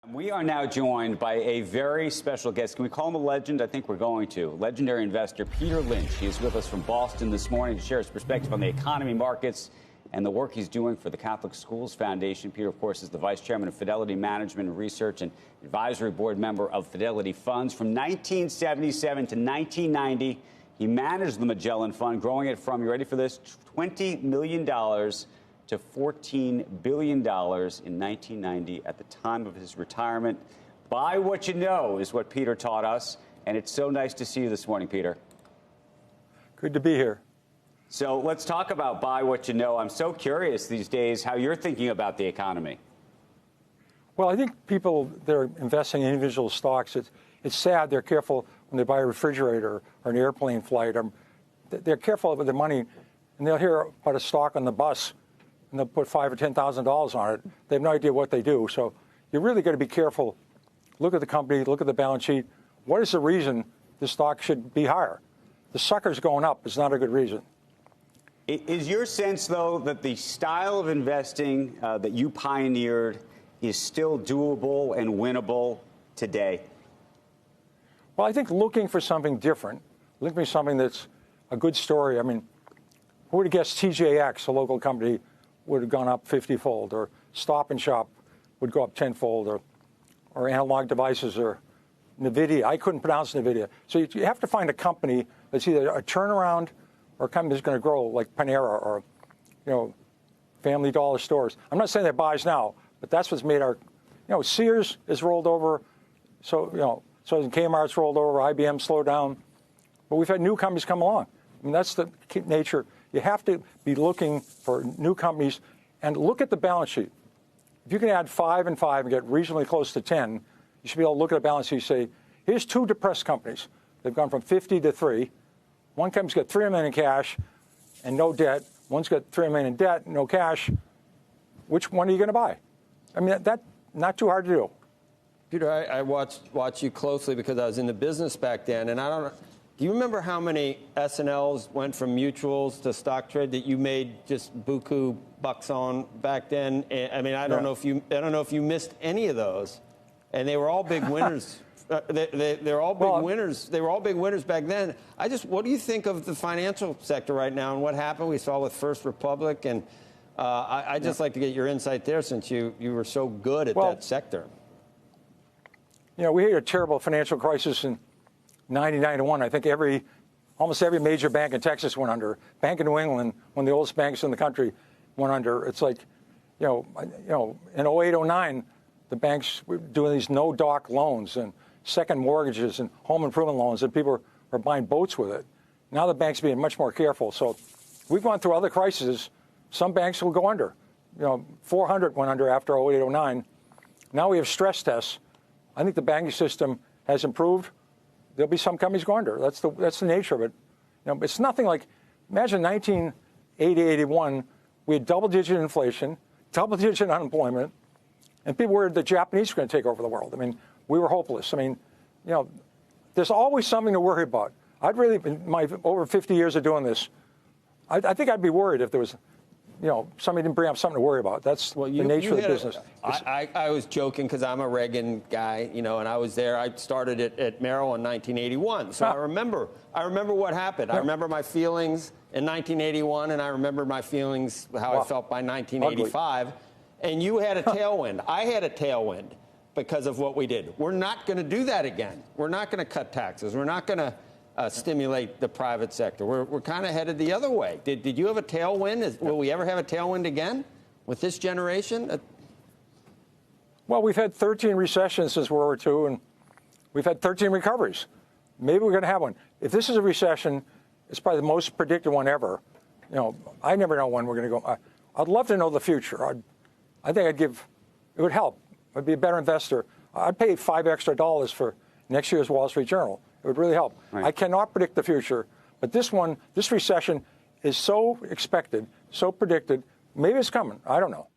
We are now joined by a very special guest. Can we call him a legend? I think we're going to. Legendary investor Peter Lynchs. He is with us from Boston this morning to share his perspective on the economy, markets, and the work he's doing for the Catholic Schools Foundation. Peter, of course, is the vice chairman of Fidelity Management and Research and advisory board member of Fidelity Funds. From 1977 to 1990, he managed the Magellan Fund, growing it from, you ready for this, $20 million to $14 billion in 1990 at the time of his retirement. Buy what you know is what Peter taught us, and it's so nice to see you this morning, Peter. Good to be here. So let's talk about buy what you know. I'm so curious these days how you're thinking about the economy. Well, I think people that are investing in individual stocks, it's sad they're careful when they buy a refrigerator or an airplane flight. They're careful with their money, and they'll hear about a stock on the bus, and they'll put $5,000 or $10,000 on it. They have no idea what they do. So you're really got to be careful. Look at the company, look at the balance sheet. What is the reason the stock should be higher? The sucker's going up is not a good reason. Is your sense, though, that the style of investing that you pioneered is still doable and winnable today? Well, I think looking for something different, looking for something that's a good story. I mean, who would have guessed TJX, a local company, would have gone up 50-fold, or Stop and Shop would go up 10-fold, or Analog Devices, or NVIDIA. I couldn't pronounce NVIDIA. So you have to find a company that's either a turnaround or a company that's going to grow, like Panera or, Family Dollar stores. I'm not saying that buys now, but that's what's made our, Sears is rolled over, so Kmart's rolled over, IBM slowed down, but we've had new companies come along. I mean, that's the nature. You have to be looking for new companies and look at the balance sheet. If you can add 5 and 5 and get reasonably close to 10, you should be able to look at a balance sheet and say, here's two depressed companies. They've gone from 50 to 3. One company's got $3 million in cash and no debt. One's got $3 million in debt and no cash. Which one are you going to buy? I mean, that's not too hard to do. Peter, I watched you closely because I was in the business back then, and I don't know. Do you remember how many S&Ls went from mutuals to stock trade that you made just buku bucks on back then? I mean, I don't know if you missed any of those, and they were all big winners. They're all big winners. They were all big winners back then. What do you think of the financial sector right now and what happened? We saw with First Republic, and I'd just like to get your insight there since you were so good at that sector. We had a terrible financial crisis in 1991. I think almost every major bank in Texas went under. Bank of New England, one of the oldest banks in the country, went under. It's like, in 08, 09, the banks were doing these no-doc loans and second mortgages and home improvement loans, and people were buying boats with it. Now the banks are being much more careful. So we've gone through other crises. Some banks will go under. 400 went under after 08, 09. Now we have stress tests. I think the banking system has improved. There'll be some companies go under. That's the nature of it. It's nothing like, imagine 1980, 81, we had double-digit inflation, double-digit unemployment, and people were the Japanese were going to take over the world. I mean, we were hopeless. I mean, there's always something to worry about. I'd really, in my over 50 years of doing this, I think I'd be worried if there was, somebody didn't bring up something to worry about. That's the nature of the business. I was joking because I'm a Reagan guy, and I was there. I started at Merrill in 1981, so I remember what happened. I remember my feelings in 1981, and I remember my feelings, how I felt by 1985. Ugly. And you had a tailwind. I had a tailwind because of what we did. We're not going to do that again. We're not going to cut taxes. We're not going to stimulate the private sector. We're kind of headed the other way. Did you have a tailwind? Will we ever have a tailwind again with this generation? Well, we've had 13 recessions since World War II, and we've had 13 recoveries. Maybe we're going to have one. If this is a recession, it's probably the most predicted one ever. I never know when we're going to go. I'd love to know the future. I think it would help. I'd be a better investor. I'd pay $5 extra for next year's Wall Street Journal. It would really help. Right. I cannot predict the future, but this recession is so expected, so predicted. Maybe it's coming. I don't know.